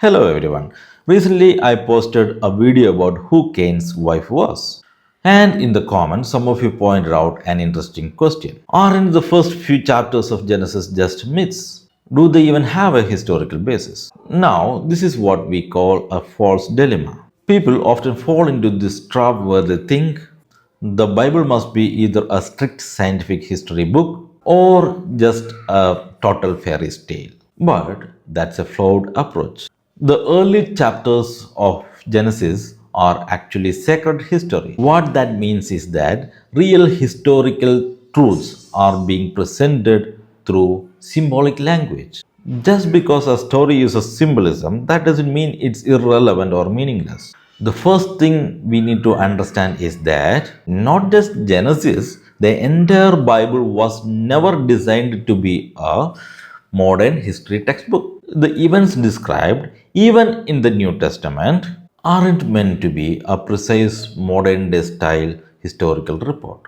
Hello everyone. Recently I posted a video about who Cain's wife was. And in the comments, some of you pointed out an interesting question. Aren't the first few chapters of Genesis just myths? Do they even have a historical basis? Now, this is what we call a false dilemma. People often fall into this trap where they think the Bible must be either a strict scientific history book or just a total fairy tale. But that's a flawed approach. The early chapters of Genesis are actually sacred history. What that means is that real historical truths are being presented through symbolic language. Just because a story uses symbolism, that doesn't mean it's irrelevant or meaningless. The first thing we need to understand is that not just Genesis, the entire Bible was never designed to be a modern history textbook. The events described, even in the New Testament, aren't meant to be a precise modern day style historical report.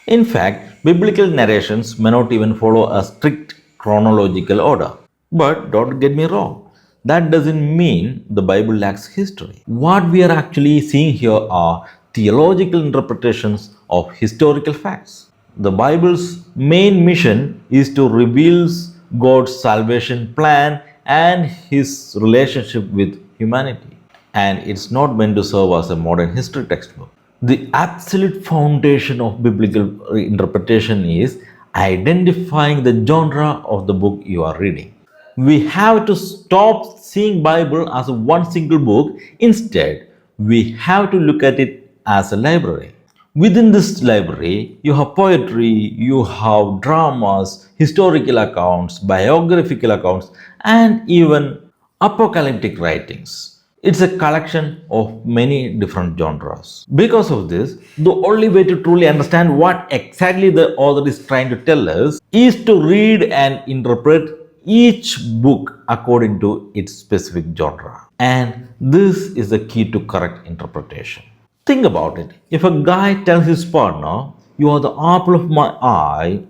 In fact, biblical narrations may not even follow a strict chronological order. But don't get me wrong, that doesn't mean the Bible lacks history. What we are actually seeing here are theological interpretations of historical facts. The Bible's main mission is to reveal God's salvation plan and his relationship with humanity. And it's not meant to serve as a modern history textbook. The absolute foundation of biblical interpretation is identifying the genre of the book you are reading. We have to stop seeing Bible as one single book. Instead, we have to look at it as a library. Within this library, you have poetry, you have dramas, historical accounts, biographical accounts, and even apocalyptic writings. It's a collection of many different genres. Because of this, the only way to truly understand what exactly the author is trying to tell us is to read and interpret each book according to its specific genre. And this is the key to correct interpretation. Think about it. If a guy tells his partner, "You are the apple of my eye,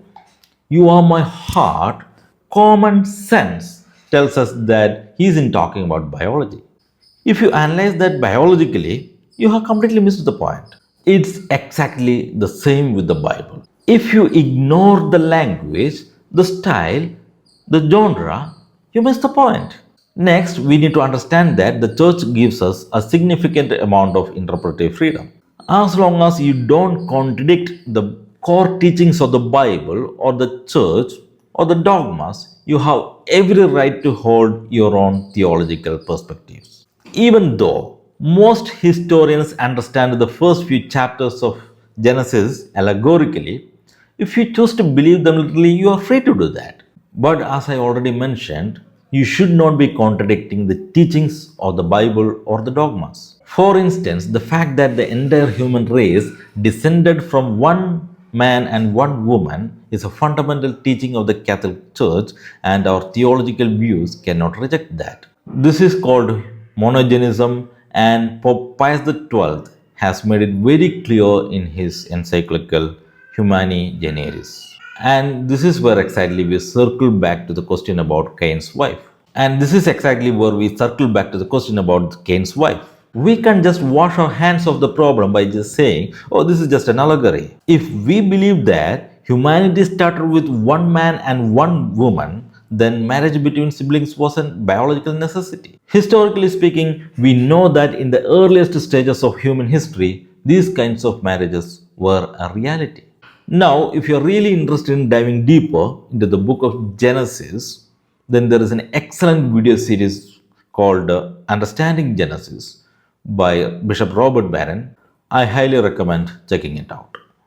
you are my heart," common sense tells us that he isn't talking about biology. If you analyze that biologically, you have completely missed the point. It's exactly the same with the Bible. If you ignore the language, the style, the genre, you miss the point. Next, we need to understand that the church gives us a significant amount of interpretive freedom. As long as you don't contradict the core teachings of the Bible or the church or the dogmas, you have every right to hold your own theological perspectives. Even though most historians understand the first few chapters of Genesis allegorically, if you choose to believe them literally, you are free to do that. But as I already mentioned, you should not be contradicting the teachings of the Bible or the dogmas. For instance, the fact that the entire human race descended from one man and one woman is a fundamental teaching of the Catholic Church, and our theological views cannot reject that. This is called Monogenism, and Pope Pius XII has made it very clear in his encyclical Humani Generis. And this is where exactly we circle back to the question about Cain's wife. And this is exactly where we circle back to the question about Cain's wife. We can just wash our hands of the problem by just saying, "Oh, this is just an allegory." If we believe that humanity started with one man and one woman, then marriage between siblings was a biological necessity. Historically speaking, we know that in the earliest stages of human history, these kinds of marriages were a reality. Now, if you're really interested in diving deeper into the book of Genesis, then there is an excellent video series called Understanding Genesis by Bishop Robert Barron. I highly recommend checking it out.